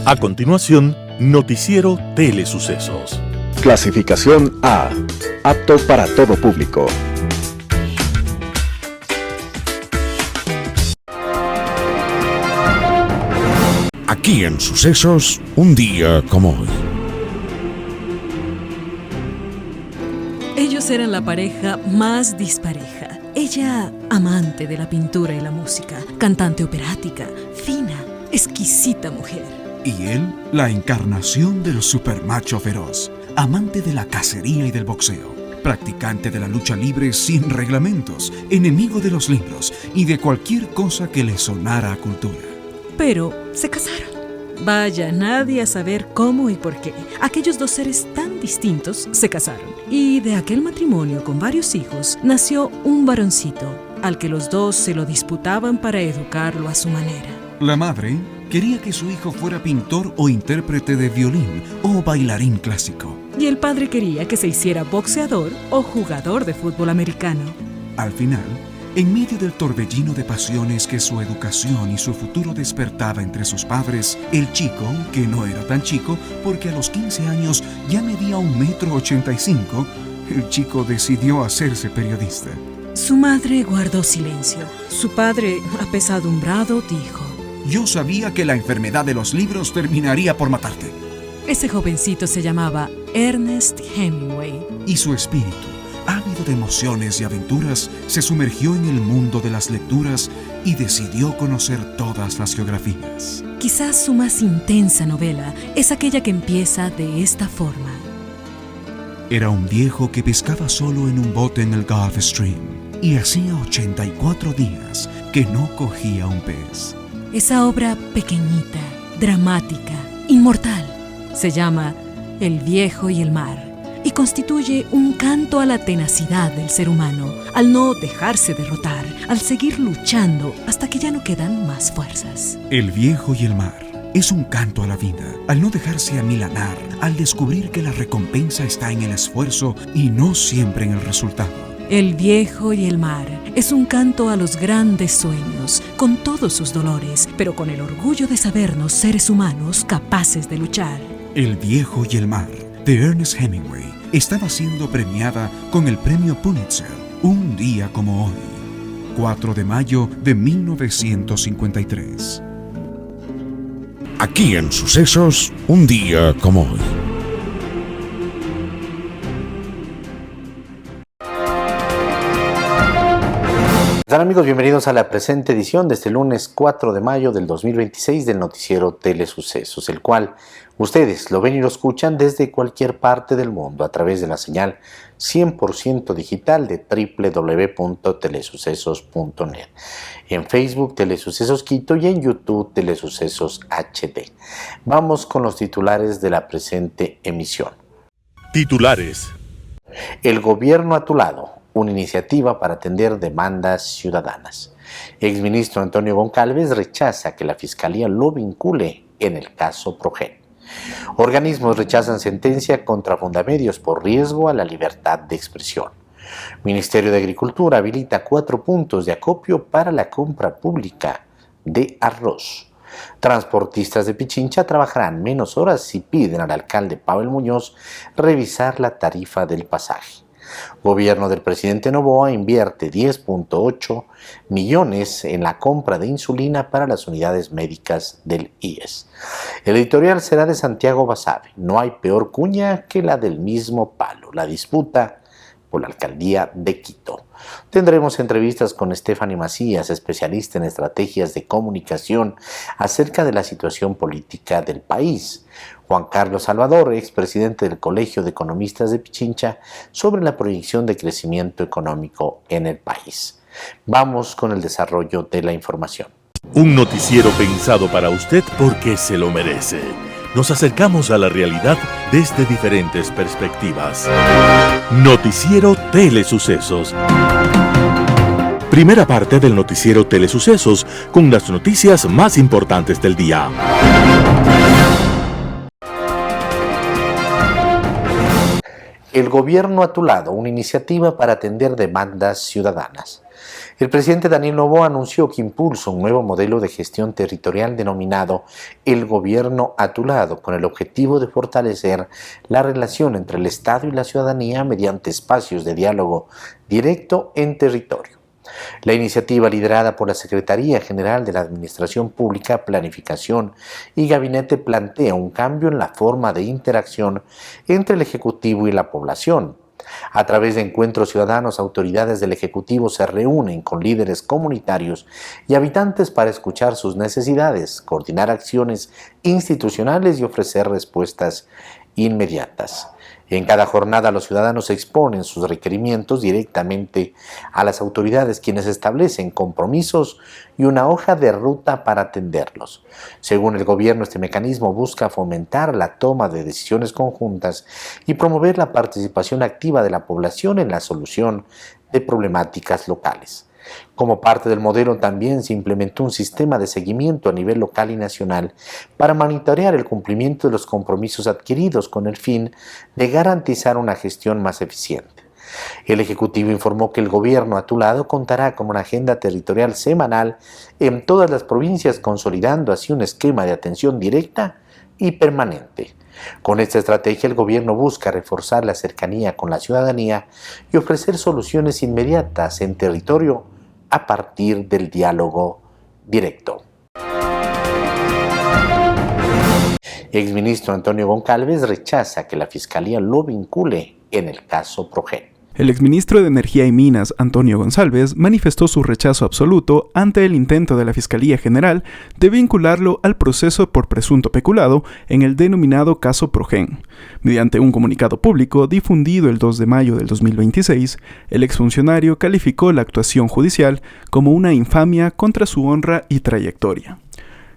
A continuación, Noticiero Telesucesos. Clasificación A. Apto para todo público. Aquí en Sucesos, un día como hoy. Ellos eran la pareja más dispareja. Ella, amante de la pintura y la música, cantante operática, fina, exquisita mujer. Y él, la encarnación del supermacho feroz, amante de la cacería y del boxeo, practicante de la lucha libre sin reglamentos, enemigo de los libros y de cualquier cosa que le sonara a cultura. Pero se casaron. Vaya, nadie a saber cómo y por qué. Aquellos dos seres tan distintos se casaron. Y de aquel matrimonio con varios hijos nació un varoncito, al que los dos se lo disputaban para educarlo a su manera. La madre quería que su hijo fuera pintor o intérprete de violín o bailarín clásico. Y el padre quería que se hiciera boxeador o jugador de fútbol americano. Al final, en medio del torbellino de pasiones que su educación y su futuro despertaba entre sus padres, el chico, que no era tan chico porque a los 15 años ya medía 1,85 m, el chico decidió hacerse periodista. Su madre guardó silencio. Su padre, apesadumbrado, dijo: Yo sabía que la enfermedad de los libros terminaría por matarte. Ese jovencito se llamaba Ernest Hemingway. Y su espíritu, ávido de emociones y aventuras, se sumergió en el mundo de las lecturas y decidió conocer todas las geografías. Quizás su más intensa novela es aquella que empieza de esta forma. Era un viejo que pescaba solo en un bote en el Gulf Stream y hacía 84 días que no cogía un pez. Esa obra pequeñita, dramática, inmortal, se llama El viejo y el mar y constituye un canto a la tenacidad del ser humano, al no dejarse derrotar, al seguir luchando hasta que ya no quedan más fuerzas. El viejo y el mar es un canto a la vida, al no dejarse amilanar, al descubrir que la recompensa está en el esfuerzo y no siempre en el resultado. El viejo y el mar es un canto a los grandes sueños, con todos sus dolores, pero con el orgullo de sabernos seres humanos capaces de luchar. El viejo y el mar, de Ernest Hemingway, estaba siendo premiada con el premio Pulitzer, un día como hoy, 4 de mayo de 1953. Aquí en Sucesos, un día como hoy. ¿Qué tal, amigos? Bienvenidos a la presente edición de este lunes 4 de mayo del 2026 del noticiero Telesucesos, el cual ustedes lo ven y lo escuchan desde cualquier parte del mundo a través de la señal 100% digital de www.telesucesos.net, en Facebook Telesucesos Quito y en YouTube Telesucesos HD. Vamos con los titulares de la presente emisión. Titulares. El gobierno a tu lado, una iniciativa para atender demandas ciudadanas. Exministro Antonio Goncalves rechaza que la Fiscalía lo vincule en el caso Progen. Organismos rechazan sentencia contra Fundamedios por riesgo a la libertad de expresión. Ministerio de Agricultura habilita 4 puntos de acopio para la compra pública de arroz. Transportistas de Pichincha trabajarán menos horas y piden al alcalde Pavel Muñoz revisar la tarifa del pasaje. Gobierno del presidente Noboa invierte 10.8 millones en la compra de insulina para las unidades médicas del IES. El editorial será de Santiago Basabe. No hay peor cuña que la del mismo palo. La disputa por la alcaldía de Quito. Tendremos entrevistas con Stephanie Macías, especialista en estrategias de comunicación acerca de la situación política del país. Juan Carlos Salvador, expresidente del Colegio de Economistas de Pichincha, sobre la proyección de crecimiento económico en el país. Vamos con el desarrollo de la información. Un noticiero pensado para usted porque se lo merece. Nos acercamos a la realidad desde diferentes perspectivas. Noticiero Telesucesos. Primera parte del noticiero Telesucesos con las noticias más importantes del día. El gobierno a tu lado, una iniciativa para atender demandas ciudadanas. El presidente Daniel Noboa anunció que impulsa un nuevo modelo de gestión territorial denominado El Gobierno a tu lado, con el objetivo de fortalecer la relación entre el Estado y la ciudadanía mediante espacios de diálogo directo en territorio. La iniciativa, liderada por la Secretaría General de la Administración Pública, Planificación y Gabinete, plantea un cambio en la forma de interacción entre el Ejecutivo y la población. A través de encuentros ciudadanos, autoridades del Ejecutivo se reúnen con líderes comunitarios y habitantes para escuchar sus necesidades, coordinar acciones institucionales y ofrecer respuestas inmediatas. En cada jornada los ciudadanos exponen sus requerimientos directamente a las autoridades, quienes establecen compromisos y una hoja de ruta para atenderlos. Según el gobierno, este mecanismo busca fomentar la toma de decisiones conjuntas y promover la participación activa de la población en la solución de problemáticas locales. Como parte del modelo, también se implementó un sistema de seguimiento a nivel local y nacional para monitorear el cumplimiento de los compromisos adquiridos con el fin de garantizar una gestión más eficiente. El Ejecutivo informó que el Gobierno a tu lado contará con una agenda territorial semanal en todas las provincias, consolidando así un esquema de atención directa y permanente. Con esta estrategia, el gobierno busca reforzar la cercanía con la ciudadanía y ofrecer soluciones inmediatas en territorio a partir del diálogo directo. Exministro Antonio Goncalves rechaza que la Fiscalía lo vincule en el caso Progen. El exministro de Energía y Minas, Antonio González, manifestó su rechazo absoluto ante el intento de la Fiscalía General de vincularlo al proceso por presunto peculado en el denominado caso Progen. Mediante un comunicado público difundido el 2 de mayo del 2026, el exfuncionario calificó la actuación judicial como una infamia contra su honra y trayectoria.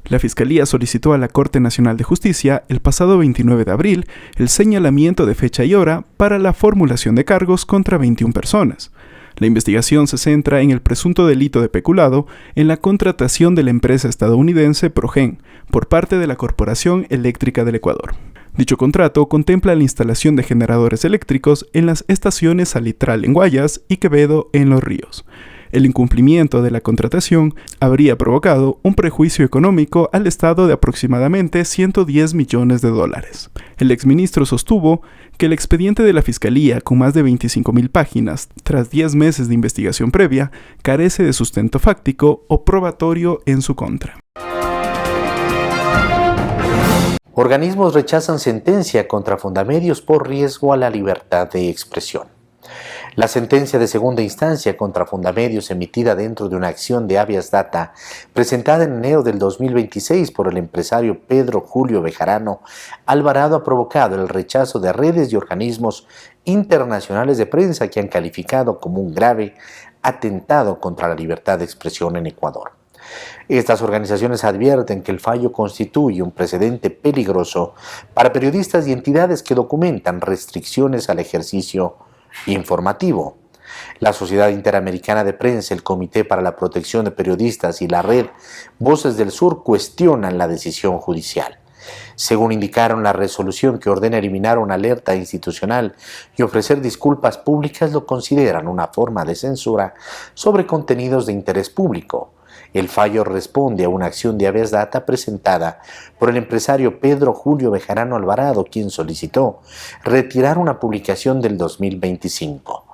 La Fiscalía solicitó a la Corte Nacional de Justicia el pasado 29 de abril el señalamiento de fecha y hora para la formulación de cargos contra 21 personas. La investigación se centra en el presunto delito de peculado en la contratación de la empresa estadounidense Progen por parte de la Corporación Eléctrica del Ecuador. Dicho contrato contempla la instalación de generadores eléctricos en las estaciones Salitral en Guayas y Quevedo en Los Ríos. El incumplimiento de la contratación habría provocado un prejuicio económico al Estado de aproximadamente $110 millones. El exministro sostuvo que el expediente de la Fiscalía, con más de 25.000 páginas, tras 10 meses de investigación previa, carece de sustento fáctico o probatorio en su contra. Organismos rechazan sentencia contra Fundamedios por riesgo a la libertad de expresión. La sentencia de segunda instancia contra Fundamedios, emitida dentro de una acción de habeas data presentada en enero del 2026 por el empresario Pedro Julio Bejarano Alvarado, ha provocado el rechazo de redes y organismos internacionales de prensa que han calificado como un grave atentado contra la libertad de expresión en Ecuador. Estas organizaciones advierten que el fallo constituye un precedente peligroso para periodistas y entidades que documentan restricciones al ejercicio informativo. La Sociedad Interamericana de Prensa, el Comité para la Protección de Periodistas y la Red Voces del Sur cuestionan la decisión judicial. Según indicaron, la resolución que ordena eliminar una alerta institucional y ofrecer disculpas públicas lo consideran una forma de censura sobre contenidos de interés público. El fallo responde a una acción de habeas data presentada por el empresario Pedro Julio Bejarano Alvarado, quien solicitó retirar una publicación del 2025.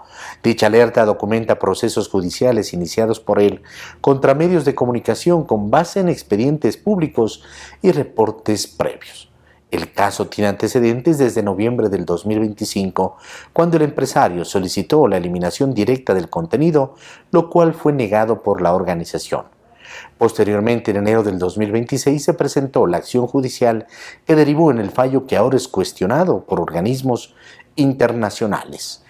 Dicha alerta documenta procesos judiciales iniciados por él contra medios de comunicación con base en expedientes públicos y reportes previos. El caso tiene antecedentes desde noviembre del 2025, cuando el empresario solicitó la eliminación directa del contenido, lo cual fue negado por la organización. Posteriormente, en enero del 2026, se presentó la acción judicial que derivó en el fallo que ahora es cuestionado por organismos internacionales.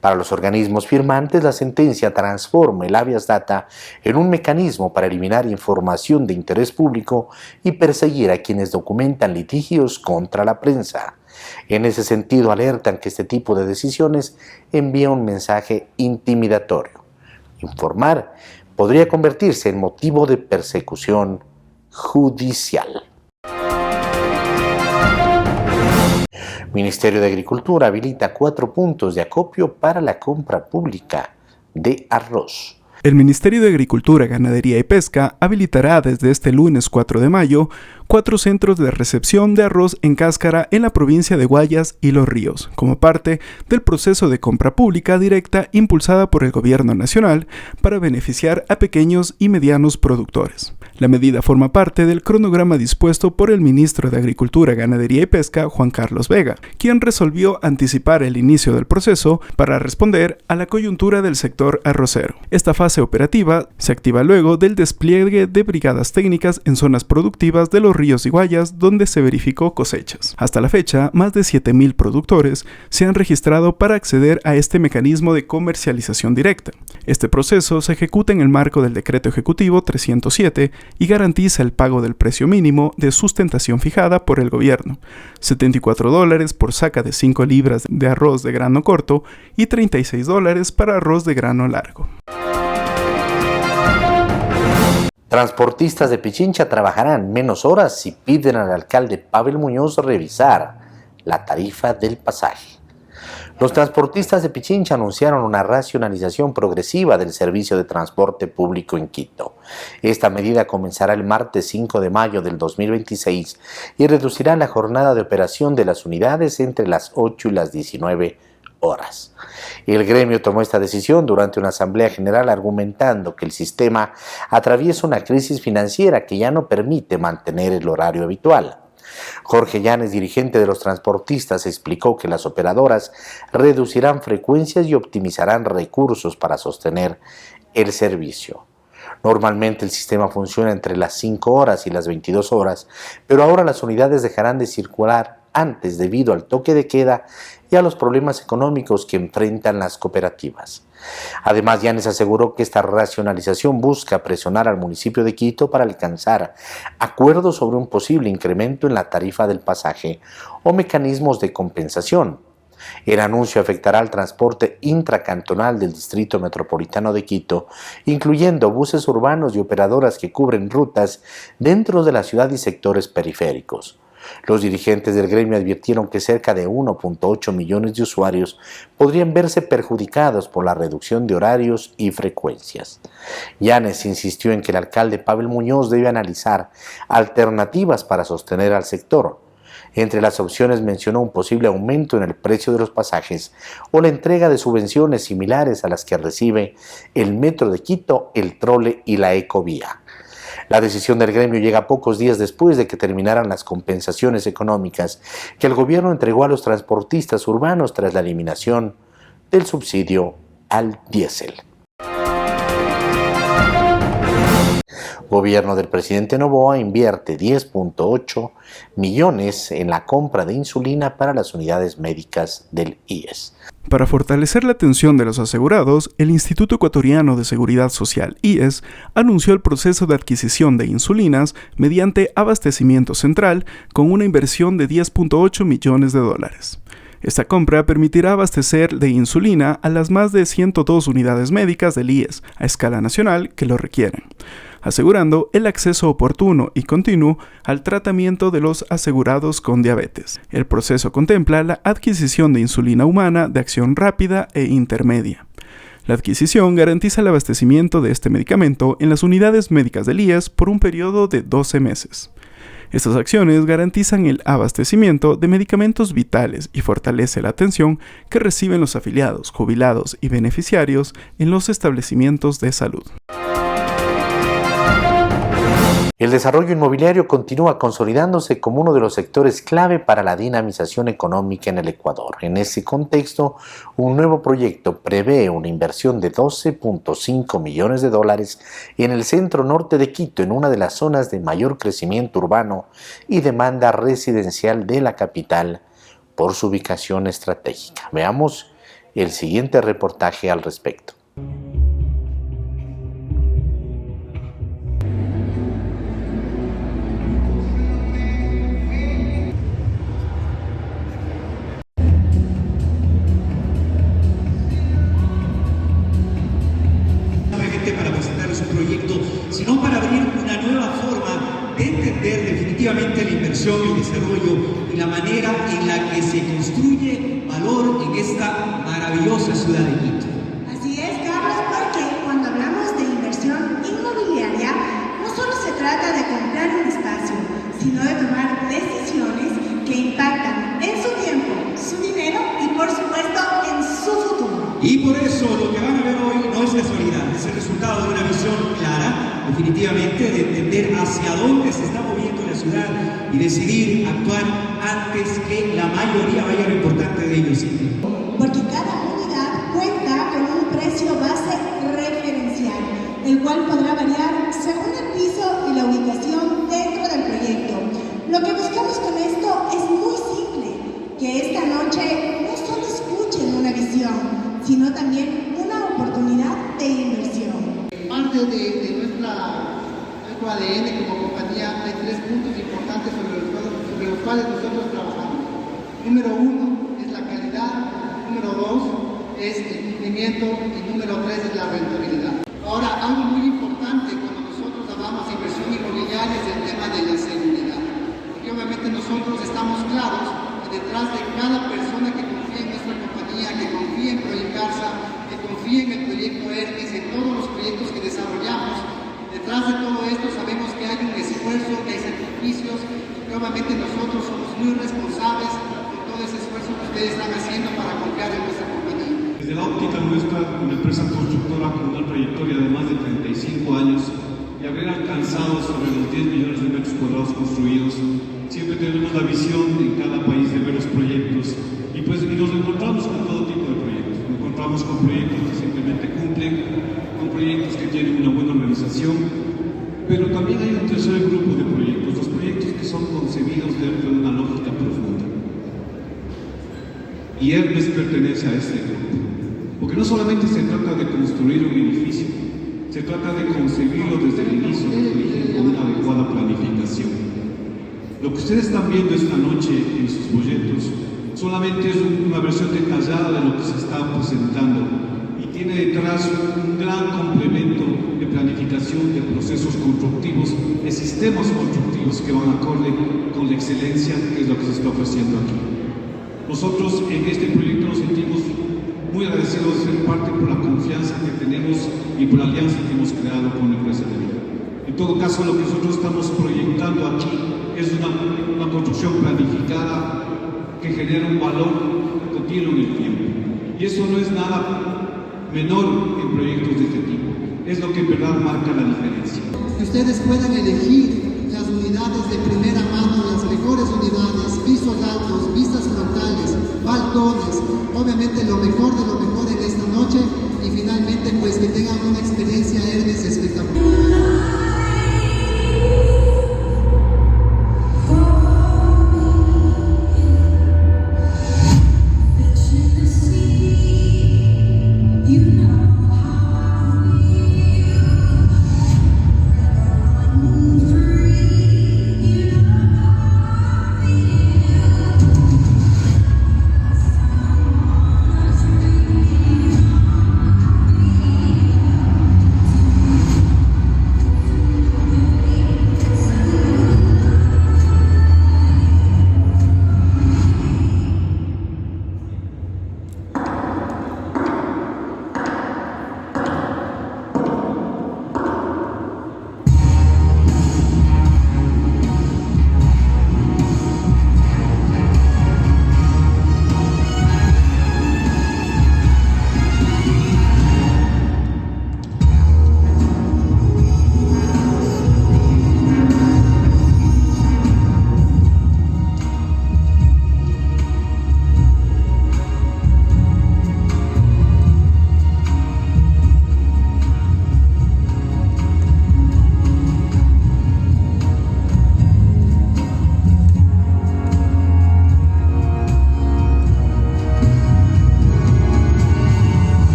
Para los organismos firmantes, la sentencia transforma el habeas data en un mecanismo para eliminar información de interés público y perseguir a quienes documentan litigios contra la prensa. En ese sentido, alertan que este tipo de decisiones envía un mensaje intimidatorio. Informar podría convertirse en motivo de persecución judicial. Ministerio de Agricultura habilita 4 puntos de acopio para la compra pública de arroz. El Ministerio de Agricultura, Ganadería y Pesca habilitará desde este lunes 4 de mayo 4 centros de recepción de arroz en cáscara en la provincia de Guayas y Los Ríos, como parte del proceso de compra pública directa impulsada por el Gobierno Nacional para beneficiar a pequeños y medianos productores. La medida forma parte del cronograma dispuesto por el ministro de Agricultura, Ganadería y Pesca, Juan Carlos Vega, quien resolvió anticipar el inicio del proceso para responder a la coyuntura del sector arrocero. Esta fase operativa se activa luego del despliegue de brigadas técnicas en zonas productivas de Los Ríos y Guayas, donde se verificó cosechas. Hasta la fecha, más de 7.000 productores se han registrado para acceder a este mecanismo de comercialización directa. Este proceso se ejecuta en el marco del Decreto Ejecutivo 307 y garantiza el pago del precio mínimo de sustentación fijada por el gobierno, $74 por saca de 5 libras de arroz de grano corto y $36 para arroz de grano largo. Transportistas de Pichincha trabajarán menos horas y piden al alcalde Pavel Muñoz revisar la tarifa del pasaje. Los transportistas de Pichincha anunciaron una racionalización progresiva del servicio de transporte público en Quito. Esta medida comenzará el martes 5 de mayo del 2026 y reducirá la jornada de operación de las unidades entre las 8 y las 19 horas. El gremio tomó esta decisión durante una asamblea general argumentando que el sistema atraviesa una crisis financiera que ya no permite mantener el horario habitual. Jorge Llanes, dirigente de los transportistas, explicó que las operadoras reducirán frecuencias y optimizarán recursos para sostener el servicio. Normalmente el sistema funciona entre las 5 horas y las 22 horas, pero ahora las unidades dejarán de circular antes debido al toque de queda y a los problemas económicos que enfrentan las cooperativas. Además, Llanes aseguró que esta racionalización busca presionar al municipio de Quito para alcanzar acuerdos sobre un posible incremento en la tarifa del pasaje o mecanismos de compensación. El anuncio afectará al transporte intracantonal del Distrito Metropolitano de Quito, incluyendo buses urbanos y operadoras que cubren rutas dentro de la ciudad y sectores periféricos. Los dirigentes del gremio advirtieron que cerca de 1.8 millones de usuarios podrían verse perjudicados por la reducción de horarios y frecuencias. Llanes insistió en que el alcalde Pavel Muñoz debe analizar alternativas para sostener al sector. Entre las opciones mencionó un posible aumento en el precio de los pasajes o la entrega de subvenciones similares a las que recibe el Metro de Quito, el Trole y la Ecovía. La decisión del gremio llega pocos días después de que terminaran las compensaciones económicas que el gobierno entregó a los transportistas urbanos tras la eliminación del subsidio al diésel. Gobierno del presidente Noboa invierte 10.8 millones en la compra de insulina para las unidades médicas del IES. Para fortalecer la atención de los asegurados, el Instituto Ecuatoriano de Seguridad Social, IES, anunció el proceso de adquisición de insulinas mediante abastecimiento central con una inversión de $10.8 millones. Esta compra permitirá abastecer de insulina a las más de 102 unidades médicas del IES a escala nacional que lo requieren, asegurando el acceso oportuno y continuo al tratamiento de los asegurados con diabetes. El proceso contempla la adquisición de insulina humana de acción rápida e intermedia. La adquisición garantiza el abastecimiento de este medicamento en las unidades médicas del IES por un periodo de 12 meses. Estas acciones garantizan el abastecimiento de medicamentos vitales y fortalece la atención que reciben los afiliados, jubilados y beneficiarios en los establecimientos de salud. El desarrollo inmobiliario continúa consolidándose como uno de los sectores clave para la dinamización económica en el Ecuador. En ese contexto, un nuevo proyecto prevé una inversión de $12.5 millones en el centro norte de Quito, en una de las zonas de mayor crecimiento urbano y demanda residencial de la capital por su ubicación estratégica. Veamos el siguiente reportaje al respecto. Sino para abrir una nueva forma de entender definitivamente la inversión, el desarrollo y la manera en la que se construye valor en esta maravillosa ciudad de Quito. Así es, Carlos, porque cuando hablamos de eso, lo que van a ver hoy no es casualidad, es el resultado de una visión clara, definitivamente, de entender hacia dónde se está moviendo la ciudad y decidir actuar antes que la mayoría vaya a lo importante de ellos. Porque cada unidad cuenta con un precio base referencial, el cual podrá variar según el piso y la ubicación dentro del proyecto. Lo que buscamos con esto es muy simple, que esta noche no solo escuchen una visión, sino también una oportunidad de inversión. Parte de nuestro ADN como compañía hay 3 puntos importantes sobre los cuales nosotros trabajamos. Número 1 es la calidad, número 2 es el cumplimiento y número 3 es la rentabilidad. Ahora, algo muy importante cuando nosotros hablamos de inversión inmobiliaria es el tema de la seguridad. Porque obviamente nosotros estamos claros que detrás de cada persona que confía en nuestra compañía, que confía en Proyectarsa, que confía en el proyecto Hermes, en todos los proyectos que desarrollamos, detrás de todo esto sabemos que hay un esfuerzo, que hay sacrificios, y que obviamente nosotros somos muy responsables por todo ese esfuerzo que ustedes están haciendo para confiar en nuestra compañía. Desde la óptica nuestra, una empresa constructora con una trayectoria de más de 35 años y haber alcanzado sobre los 10 millones de metros cuadrados construidos, siempre tenemos la visión en cada país de ver los proyectos y nos encontramos con todo tipo de proyectos. Nos encontramos con proyectos que simplemente cumplen, con proyectos que tienen una buena organización, pero también hay un tercer grupo de proyectos, los proyectos que son concebidos dentro de una lógica profunda. Y Hermes pertenece a este grupo, porque no solamente se trata de construir un edificio, se trata de concebirlo desde el inicio del origen con una adecuada planificación. Lo que ustedes están viendo esta noche en sus folletos solamente es una versión detallada de lo que se está presentando y tiene detrás un gran complemento de planificación de procesos constructivos, de sistemas constructivos que van acorde con la excelencia que es lo que se está ofreciendo aquí. Nosotros en este proyecto nos sentimos muy agradecidos de ser parte por la confianza que tenemos y por la alianza que hemos creado con la empresa de vida. En todo caso, lo que nosotros estamos proyectando aquí es una construcción planificada que genera un valor continuo en el tiempo. Y eso no es nada menor en proyectos de este tipo. Es lo que en verdad marca la diferencia. Que ustedes puedan elegir las unidades de primera mano, las mejores unidades, pisos altos, vistas frontales, balcones, obviamente lo mejor de lo mejor en esta noche y finalmente pues que tengan una experiencia Hermes espectacular.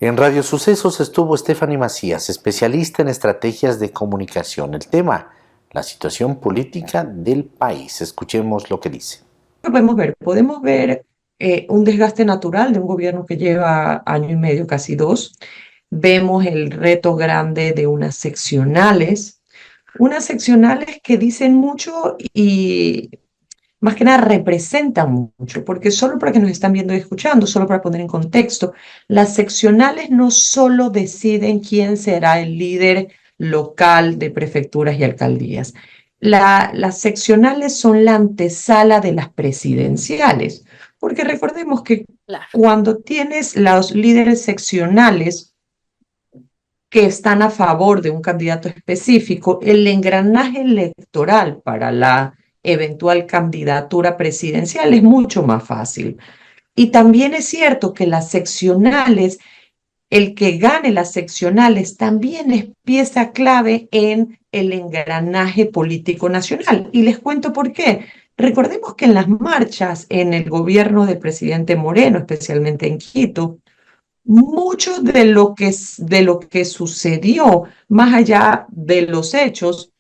En Radio Sucesos estuvo Stephanie Macías, especialista en estrategias de comunicación. El tema, la situación política del país. Escuchemos lo que dice. Podemos ver un desgaste natural de un gobierno que lleva año y medio, casi dos. Vemos el reto grande de unas seccionales que dicen mucho y más que nada representan mucho, porque solo para que nos están viendo y escuchando, solo para poner en contexto, las seccionales no solo deciden quién será el líder local de prefecturas y alcaldías. Las seccionales son la antesala de las presidenciales, porque recordemos que cuando tienes los líderes seccionales que están a favor de un candidato específico, el engranaje electoral para la eventual candidatura presidencial es mucho más fácil. Y también es cierto que las seccionales, el que gane las seccionales también es pieza clave en el engranaje político nacional. Y les cuento por qué. Recordemos que en las marchas en el gobierno del presidente Moreno, especialmente en Quito, mucho de lo que sucedió, más allá de los hechos,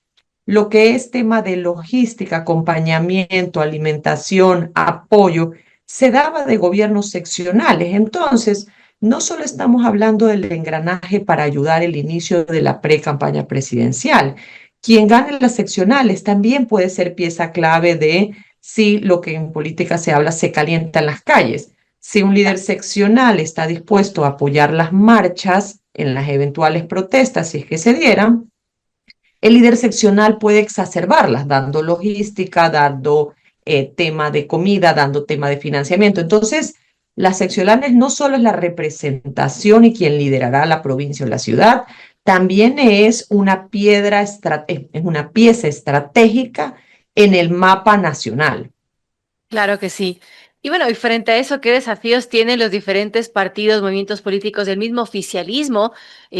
lo que es tema de logística, acompañamiento, alimentación, apoyo, se daba de gobiernos seccionales. Entonces, no solo estamos hablando del engranaje para ayudar el inicio de la pre-campaña presidencial. Quien gane las seccionales también puede ser pieza clave de si lo que en política se habla se calienta en las calles. Si un líder seccional está dispuesto a apoyar las marchas en las eventuales protestas, si es que se dieran, el líder seccional puede exacerbarlas, dando logística, dando tema de comida, dando tema de financiamiento. Entonces, las seccionales no solo es la representación y quien liderará la provincia o la ciudad, también es una pieza estratégica en el mapa nacional. Claro que sí. Y bueno, y frente a eso, ¿qué desafíos tienen los diferentes partidos, movimientos políticos del mismo oficialismo?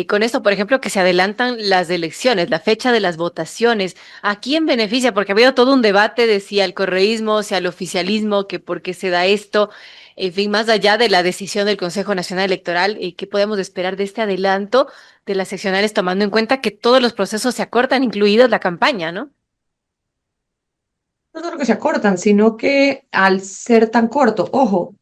Con esto, por ejemplo, que se adelantan las elecciones, la fecha de las votaciones. ¿A quién beneficia? Porque ha habido todo un debate de si al correísmo, si al oficialismo, que por qué se da esto. En fin, más allá de la decisión del Consejo Nacional Electoral, ¿qué podemos esperar de este adelanto de las seccionales, tomando en cuenta que todos los procesos se acortan, incluidos la campaña, ¿no? No solo que se acortan, sino que al ser tan corto, ojo,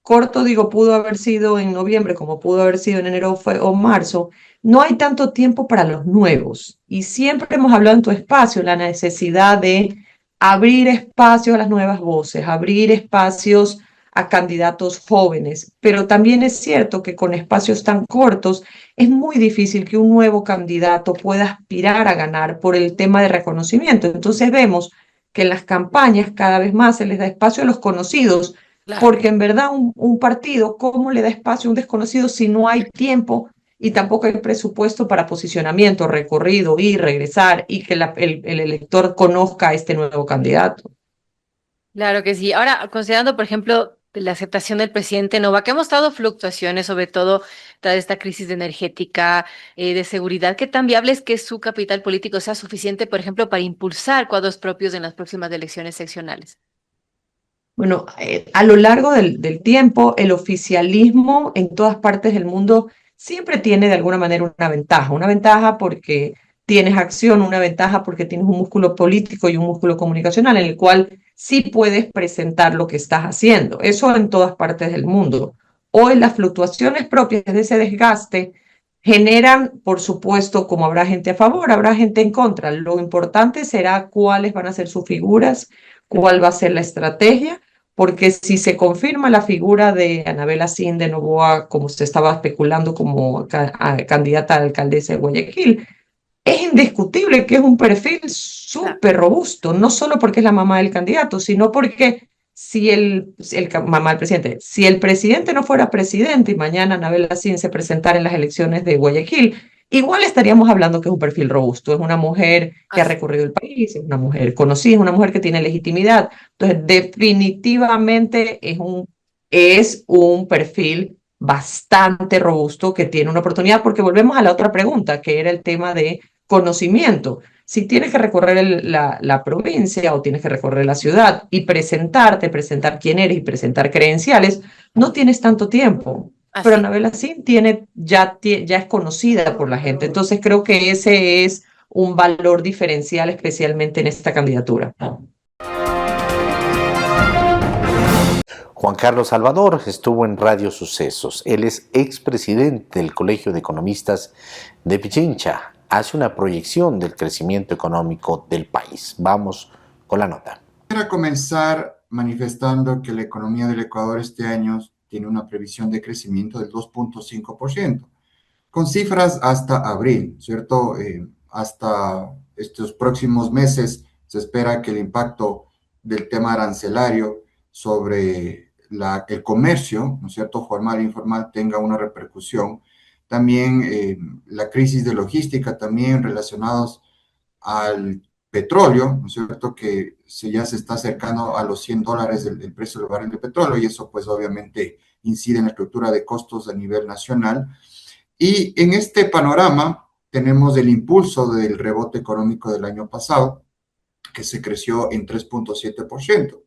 corto digo, pudo haber sido en noviembre como pudo haber sido en enero o marzo, no hay tanto tiempo para los nuevos. Y siempre hemos hablado en tu espacio la necesidad de abrir espacios a las nuevas voces, abrir espacios a candidatos jóvenes, pero también es cierto que con espacios tan cortos es muy difícil que un nuevo candidato pueda aspirar a ganar por el tema de reconocimiento. Entonces vemos que en las campañas cada vez más se les da espacio a los conocidos, porque en verdad un partido, ¿cómo le da espacio a un desconocido si no hay tiempo y tampoco hay presupuesto para posicionamiento, recorrido, ir, regresar y que el elector conozca a este nuevo candidato? Claro que sí. Ahora, considerando, por ejemplo, la aceptación del presidente Nova, que hemos estado fluctuaciones, sobre todo tras esta crisis energética, de seguridad, ¿qué tan viable es que su capital político sea suficiente, por ejemplo, para impulsar cuadros propios en las próximas elecciones seccionales? Bueno, a lo largo del tiempo, el oficialismo en todas partes del mundo siempre tiene de alguna manera una ventaja porque tienes acción, una ventaja porque tienes un músculo político y un músculo comunicacional en el cual sí puedes presentar lo que estás haciendo. Eso en todas partes del mundo. Hoy las fluctuaciones propias de ese desgaste generan, por supuesto, como habrá gente a favor, habrá gente en contra. Lo importante será cuáles van a ser sus figuras, cuál va a ser la estrategia, porque si se confirma la figura de Anabela Sin de Noboa, como se estaba especulando como candidata a alcaldesa de Guayaquil, es indiscutible que es un perfil súper robusto, no solo porque es la mamá del candidato, sino porque si mamá del presidente, si el presidente no fuera presidente y mañana Anabela Sin se presentara en las elecciones de Guayaquil, igual estaríamos hablando que es un perfil robusto, es una mujer que ha recorrido el país, es una mujer conocida, es una mujer que tiene legitimidad. Entonces, definitivamente es un perfil bastante robusto que tiene una oportunidad, porque volvemos a la otra pregunta, que era el tema de conocimiento. Si tienes que recorrer la provincia o tienes que recorrer la ciudad y presentar quién eres y presentar credenciales, no tienes tanto tiempo. Pero Anabela Sin ya es conocida por la gente. Entonces creo que ese es un valor diferencial, especialmente en esta candidatura. Juan Carlos Salvador estuvo en Radio Sucesos. Él es expresidente del Colegio de Economistas de Pichincha. Hace una proyección del crecimiento económico del país. Vamos con la nota. Quisiera comenzar manifestando que la economía del Ecuador este año tiene una previsión de crecimiento del 2.5%, con cifras hasta abril, ¿cierto? Hasta estos próximos meses se espera que el impacto del tema arancelario sobre el comercio, ¿no es cierto?, formal e informal, tenga una repercusión. También la crisis de logística, también relacionados al petróleo, ¿no es cierto?, que ya se está acercando a los $100 el precio del barril de petróleo, y eso pues obviamente incide en la estructura de costos a nivel nacional. Y en este panorama tenemos el impulso del rebote económico del año pasado, que se creció en 3.7%.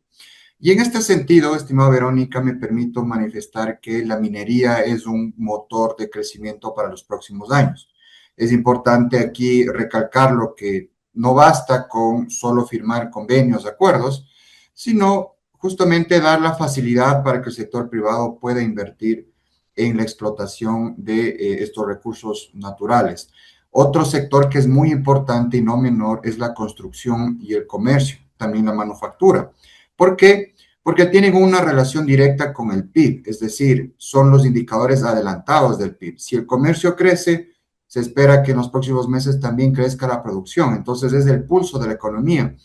Y en este sentido, estimada Verónica, me permito manifestar que la minería es un motor de crecimiento para los próximos años. Es importante aquí recalcar lo que no basta con solo firmar convenios, acuerdos, sino justamente dar la facilidad para que el sector privado pueda invertir en la explotación de estos recursos naturales. Otro sector que es muy importante y no menor es la construcción y el comercio, también la manufactura. ¿Por qué? Porque tienen una relación directa con el PIB, es decir, son los indicadores adelantados del PIB. Si el comercio crece, se espera que en los próximos meses también crezca la producción, entonces es el pulso de la economía.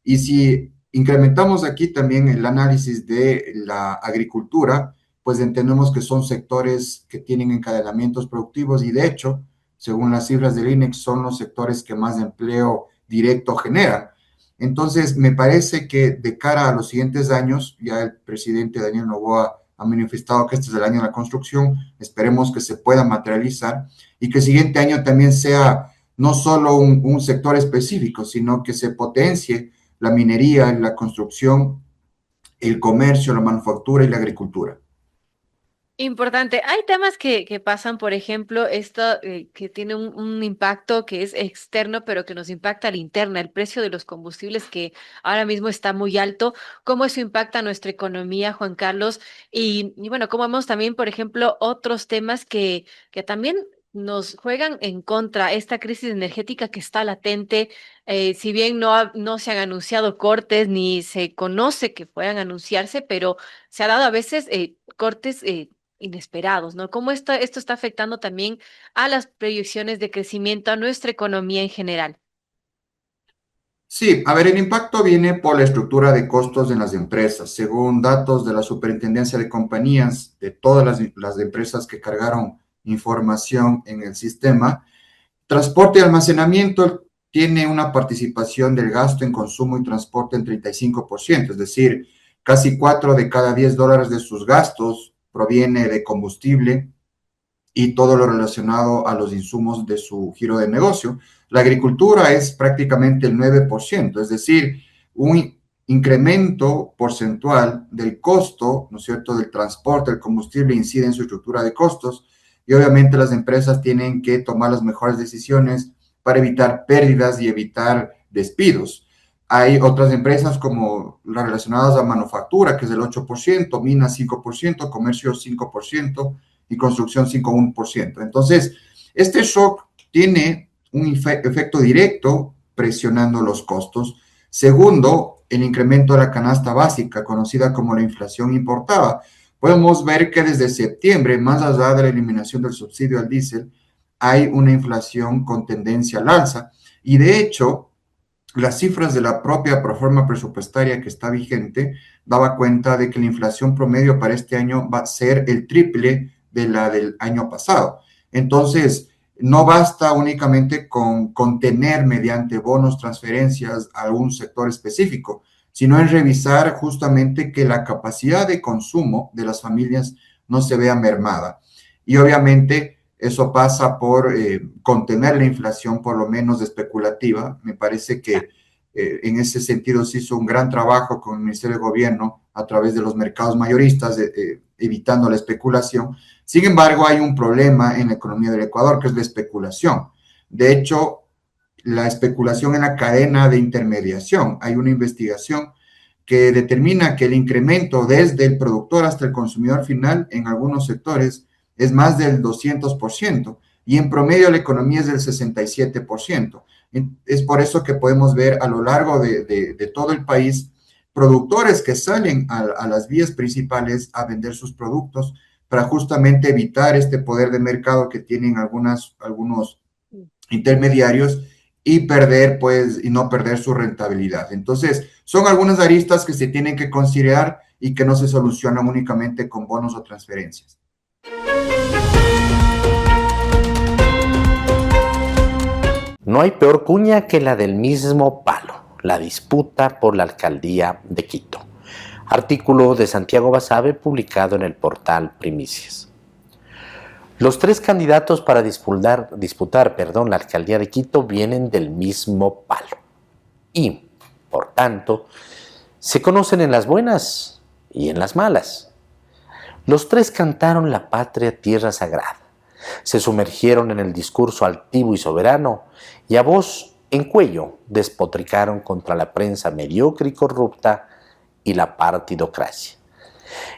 Y si incrementamos aquí también el análisis de la agricultura, pues entendemos que son sectores que tienen encadenamientos productivos y de hecho, según las cifras del INEX, son los sectores que más empleo directo generan. Entonces, me parece que de cara a los siguientes años, ya el presidente Daniel Noboa ha manifestado que este es el año de la construcción, esperemos que se pueda materializar y que el siguiente año también sea no solo un sector específico, sino que se potencie la minería, la construcción, el comercio, la manufactura y la agricultura. Importante. Hay temas que pasan, por ejemplo, esto que tiene un impacto que es externo, pero que nos impacta a la interna, el precio de los combustibles que ahora mismo está muy alto. ¿Cómo eso impacta a nuestra economía, Juan Carlos? Y bueno, cómo vemos también, por ejemplo, otros temas que también nos juegan en contra, esta crisis energética que está latente, si bien no se han anunciado cortes ni se conoce que puedan anunciarse, pero se ha dado a veces cortes inesperados, ¿no? ¿Cómo esto está afectando también a las proyecciones de crecimiento, a nuestra economía en general? Sí, a ver, el impacto viene por la estructura de costos en las empresas. Según datos de la Superintendencia de Compañías, de todas las empresas que cargaron información en el sistema, transporte y almacenamiento tiene una participación del gasto en consumo y transporte en 35%, es decir, casi 4 de cada 10 dólares de sus gastos proviene de combustible y todo lo relacionado a los insumos de su giro de negocio. La agricultura es prácticamente el 9%, es decir, un incremento porcentual del costo, ¿no es cierto?, del transporte, del combustible incide en su estructura de costos y obviamente las empresas tienen que tomar las mejores decisiones para evitar pérdidas y evitar despidos. Hay otras empresas como las relacionadas a manufactura, que es el 8%, minas 5%, comercio 5% y construcción 5,1%. Entonces, este shock tiene un efecto directo presionando los costos. Segundo, el incremento de la canasta básica, conocida como la inflación importada. Podemos ver que desde septiembre, más allá de la eliminación del subsidio al diésel, hay una inflación con tendencia al alza y de hecho, las cifras de la propia proforma presupuestaria que está vigente daba cuenta de que la inflación promedio para este año va a ser el triple de la del año pasado. Entonces, no basta únicamente con contener mediante bonos, transferencias a un sector específico, sino en revisar justamente que la capacidad de consumo de las familias no se vea mermada. Y obviamente eso pasa por contener la inflación, por lo menos especulativa. Me parece que en ese sentido se hizo un gran trabajo con el Ministerio de Gobierno a través de los mercados mayoristas, evitando la especulación. Sin embargo, hay un problema en la economía del Ecuador, que es la especulación. De hecho, la especulación en la cadena de intermediación. Hay una investigación que determina que el incremento desde el productor hasta el consumidor final en algunos sectores es más del 200% y en promedio la economía es del 67%. Es por eso que podemos ver a lo largo de todo el país productores que salen a las vías principales a vender sus productos para justamente evitar este poder de mercado que tienen algunos intermediarios y no perder su rentabilidad. Entonces, son algunas aristas que se tienen que considerar y que no se solucionan únicamente con bonos o transferencias. No hay peor cuña que la del mismo palo, la disputa por la alcaldía de Quito. Artículo de Santiago Basabe publicado en el portal Primicias. Los tres candidatos para disputar, la alcaldía de Quito vienen del mismo palo y, por tanto, se conocen en las buenas y en las malas. Los tres cantaron la patria tierra sagrada, se sumergieron en el discurso altivo y soberano y a voz en cuello despotricaron contra la prensa mediocre y corrupta y la partidocracia.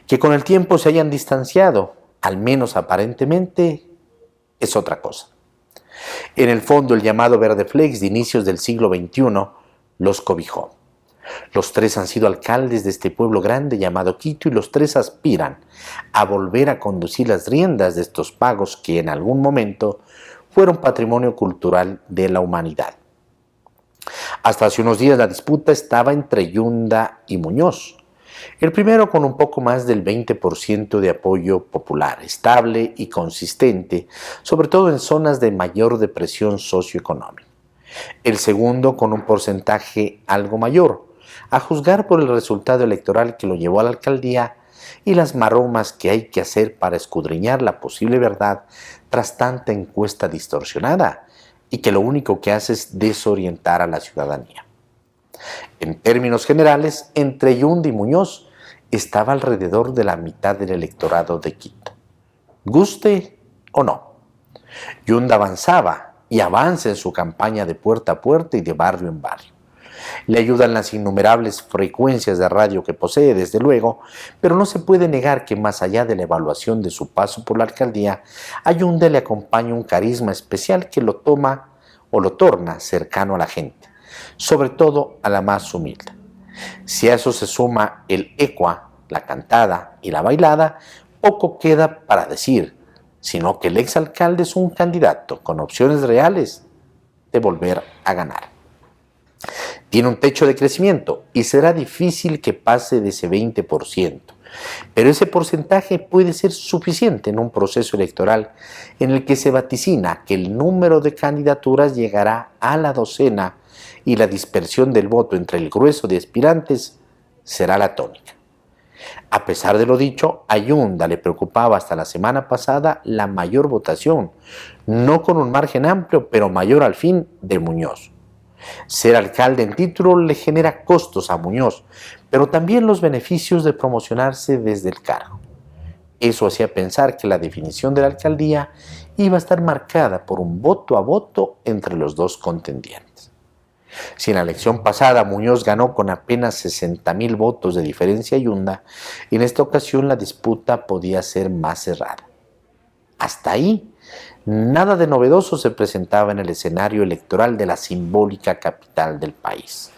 Que con el tiempo se hayan distanciado, al menos aparentemente, es otra cosa. En el fondo, el llamado Verde Flex de inicios del siglo XXI los cobijó. Los tres han sido alcaldes de este pueblo grande llamado Quito y los tres aspiran a volver a conducir las riendas de estos pagos que en algún momento fueron patrimonio cultural de la humanidad. Hasta hace unos días la disputa estaba entre Yunda y Muñoz. El primero con un poco más del 20% de apoyo popular, estable y consistente, sobre todo en zonas de mayor depresión socioeconómica. El segundo con un porcentaje algo mayor, a juzgar por el resultado electoral que lo llevó a la alcaldía y las maromas que hay que hacer para escudriñar la posible verdad tras tanta encuesta distorsionada y que lo único que hace es desorientar a la ciudadanía. En términos generales, entre Yunda y Muñoz estaba alrededor de la mitad del electorado de Quito. Guste o no, Yunda avanzaba y avanza en su campaña de puerta a puerta y de barrio en barrio. Le ayudan las innumerables frecuencias de radio que posee, desde luego, pero no se puede negar que más allá de la evaluación de su paso por la alcaldía, a Yunda le acompaña un carisma especial que lo toma o lo torna cercano a la gente, sobre todo a la más humilde. Si a eso se suma el ecua, la cantada y la bailada, poco queda para decir, sino que el exalcalde es un candidato con opciones reales de volver a ganar. Tiene un techo de crecimiento y será difícil que pase de ese 20%, pero ese porcentaje puede ser suficiente en un proceso electoral en el que se vaticina que el número de candidaturas llegará a la docena y la dispersión del voto entre el grueso de aspirantes será la tónica. A pesar de lo dicho, a Yunda le preocupaba hasta la semana pasada la mayor votación, no con un margen amplio, pero mayor al fin de Muñoz. Ser alcalde en título le genera costos a Muñoz, pero también los beneficios de promocionarse desde el cargo. Eso hacía pensar que la definición de la alcaldía iba a estar marcada por un voto a voto entre los dos contendientes. Si en la elección pasada Muñoz ganó con apenas 60,000 votos de diferencia a Yunda, en esta ocasión la disputa podía ser más cerrada. Hasta ahí, nada de novedoso se presentaba en el escenario electoral de la simbólica capital del país.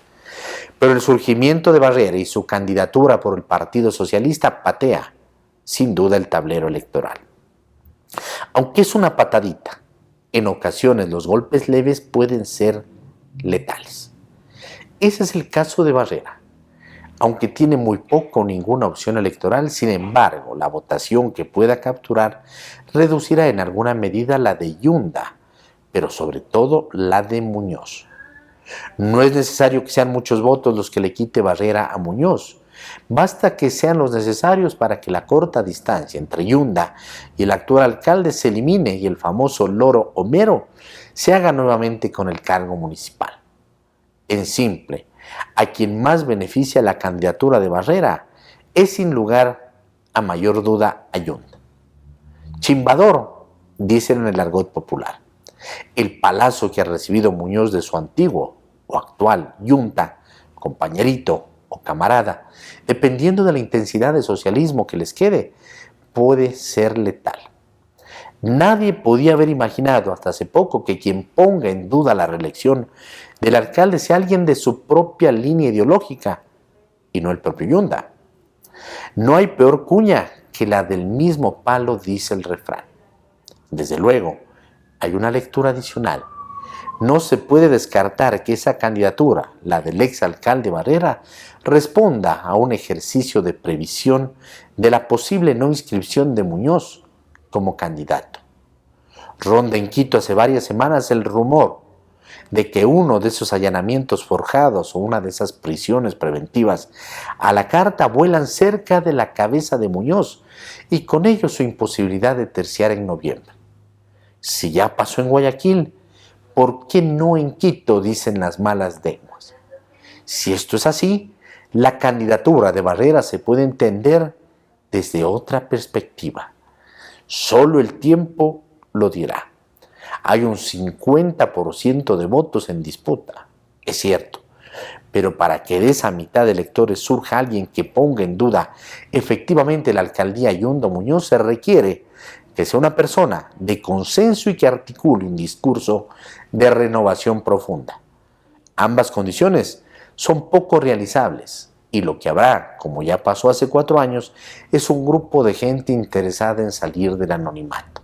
Pero el surgimiento de Barrera y su candidatura por el Partido Socialista patea, sin duda, el tablero electoral. Aunque es una patadita, en ocasiones los golpes leves pueden ser letales. Ese es el caso de Barrera. Aunque tiene muy poco o ninguna opción electoral, sin embargo, la votación que pueda capturar reducirá en alguna medida la de Yunda, pero sobre todo la de Muñoz. No es necesario que sean muchos votos los que le quite Barrera a Muñoz. Basta que sean los necesarios para que la corta distancia entre Yunda y el actual alcalde se elimine y el famoso loro Homero se haga nuevamente con el cargo municipal. En simple, a quien más beneficia la candidatura de Barrera es sin lugar a mayor duda a Yunda. Chimbador, dicen en el argot popular. El palazo que ha recibido Muñoz de su antiguo o actual yunta, compañerito o camarada, dependiendo de la intensidad de socialismo que les quede, puede ser letal. Nadie podía haber imaginado hasta hace poco que quien ponga en duda la reelección del alcalde sea alguien de su propia línea ideológica y no el propio Yunda. No hay peor cuña que la del mismo palo, dice el refrán. Desde luego, hay una lectura adicional. No se puede descartar que esa candidatura, la del exalcalde Barrera, responda a un ejercicio de previsión de la posible no inscripción de Muñoz como candidato. Ronda en Quito hace varias semanas el rumor de que uno de esos allanamientos forjados o una de esas prisiones preventivas a la carta vuelan cerca de la cabeza de Muñoz y con ello su imposibilidad de terciar en noviembre. Si ya pasó en Guayaquil, ¿por qué no en Quito?, dicen las malas lenguas. Si esto es así, la candidatura de Barrera se puede entender desde otra perspectiva. Solo el tiempo lo dirá. Hay un 50% de votos en disputa, es cierto, pero para que de esa mitad de electores surja alguien que ponga en duda efectivamente la alcaldía Yunda Muñoz, se requiere que sea una persona de consenso y que articule un discurso de renovación profunda. Ambas condiciones son poco realizables y lo que habrá, como ya pasó hace 4 años, es un grupo de gente interesada en salir del anonimato.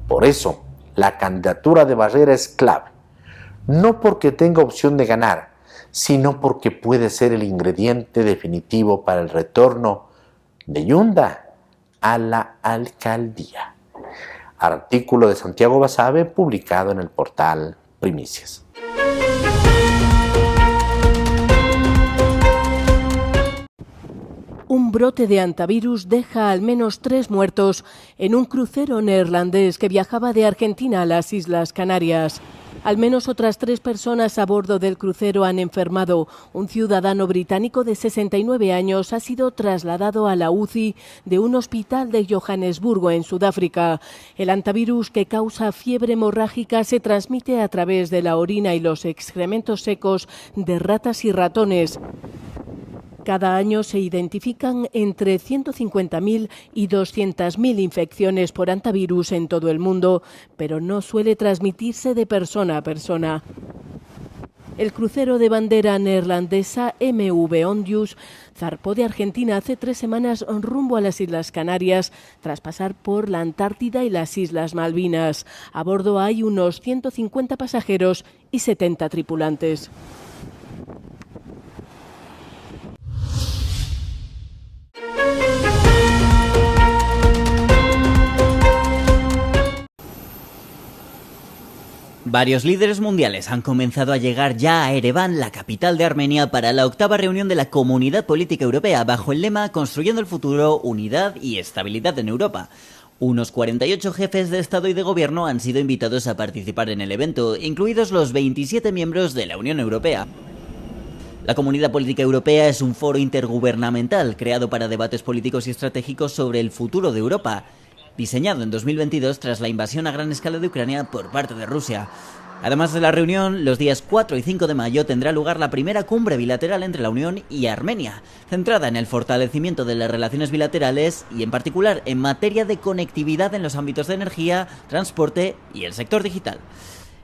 Por eso, la candidatura de Barrera es clave, no porque tenga opción de ganar, sino porque puede ser el ingrediente definitivo para el retorno de Yunda a la alcaldía. Artículo de Santiago Basabe publicado en el portal Primicias. Un brote de hantavirus deja al menos 3 muertos en un crucero neerlandés que viajaba de Argentina a las Islas Canarias. Al menos otras 3 personas a bordo del crucero han enfermado. Un ciudadano británico de 69 años ha sido trasladado a la UCI de un hospital de Johannesburgo, en Sudáfrica. El hantavirus, que causa fiebre hemorrágica, se transmite a través de la orina y los excrementos secos de ratas y ratones. Cada año se identifican entre 150.000 y 200.000 infecciones por hantavirus en todo el mundo, pero no suele transmitirse de persona a persona. El crucero de bandera neerlandesa MV Ondius zarpó de Argentina hace 3 semanas rumbo a las Islas Canarias, tras pasar por la Antártida y las Islas Malvinas. A bordo hay unos 150 pasajeros y 70 tripulantes. Varios líderes mundiales han comenzado a llegar ya a Ereván, la capital de Armenia, para la 8ª reunión de la Comunidad Política Europea, bajo el lema Construyendo el futuro, unidad y estabilidad en Europa. Unos 48 jefes de Estado y de Gobierno han sido invitados a participar en el evento, incluidos los 27 miembros de la Unión Europea. La Comunidad Política Europea es un foro intergubernamental creado para debates políticos y estratégicos sobre el futuro de Europa, diseñado en 2022 tras la invasión a gran escala de Ucrania por parte de Rusia. Además de la reunión, los días 4 y 5 de mayo tendrá lugar la primera cumbre bilateral entre la Unión y Armenia, centrada en el fortalecimiento de las relaciones bilaterales y en particular en materia de conectividad en los ámbitos de energía, transporte y el sector digital.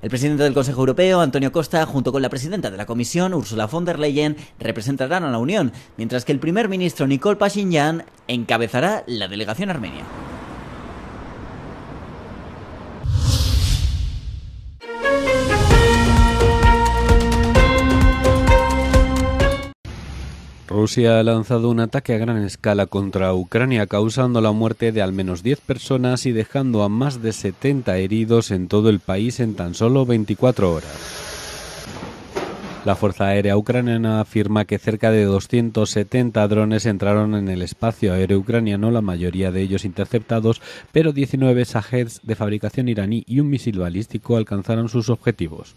El presidente del Consejo Europeo, Antonio Costa, junto con la presidenta de la Comisión, Ursula von der Leyen, representarán a la Unión, mientras que el primer ministro Nikol Pashinyan encabezará la delegación armenia. Rusia ha lanzado un ataque a gran escala contra Ucrania, causando la muerte de al menos 10 personas y dejando a más de 70 heridos en todo el país en tan solo 24 horas. La Fuerza Aérea Ucraniana afirma que cerca de 270 drones entraron en el espacio aéreo ucraniano, la mayoría de ellos interceptados, pero 19 Shaheds de fabricación iraní y un misil balístico alcanzaron sus objetivos.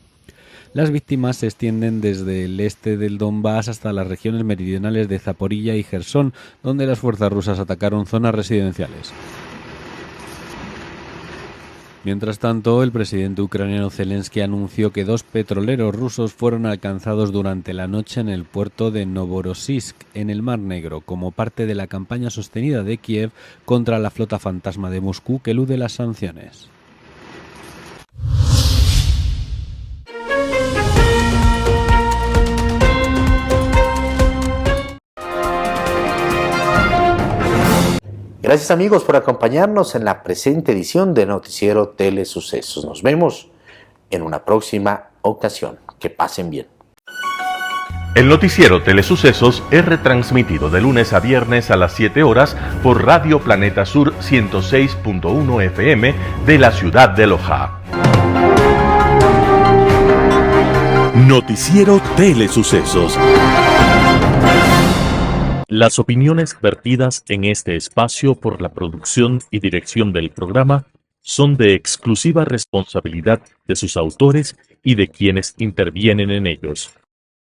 Las víctimas se extienden desde el este del Donbass hasta las regiones meridionales de Zaporilla y Jersón, donde las fuerzas rusas atacaron zonas residenciales. Mientras tanto, el presidente ucraniano Zelensky anunció que 2 petroleros rusos fueron alcanzados durante la noche en el puerto de Novorossiysk, en el Mar Negro, como parte de la campaña sostenida de Kiev contra la flota fantasma de Moscú que elude las sanciones. Gracias amigos por acompañarnos en la presente edición de Noticiero Telesucesos. Nos vemos en una próxima ocasión. Que pasen bien. El Noticiero Telesucesos es retransmitido de lunes a viernes a las 7 horas por Radio Planeta Sur 106.1 FM de la ciudad de Loja. Noticiero Telesucesos. Las opiniones vertidas en este espacio por la producción y dirección del programa son de exclusiva responsabilidad de sus autores y de quienes intervienen en ellos.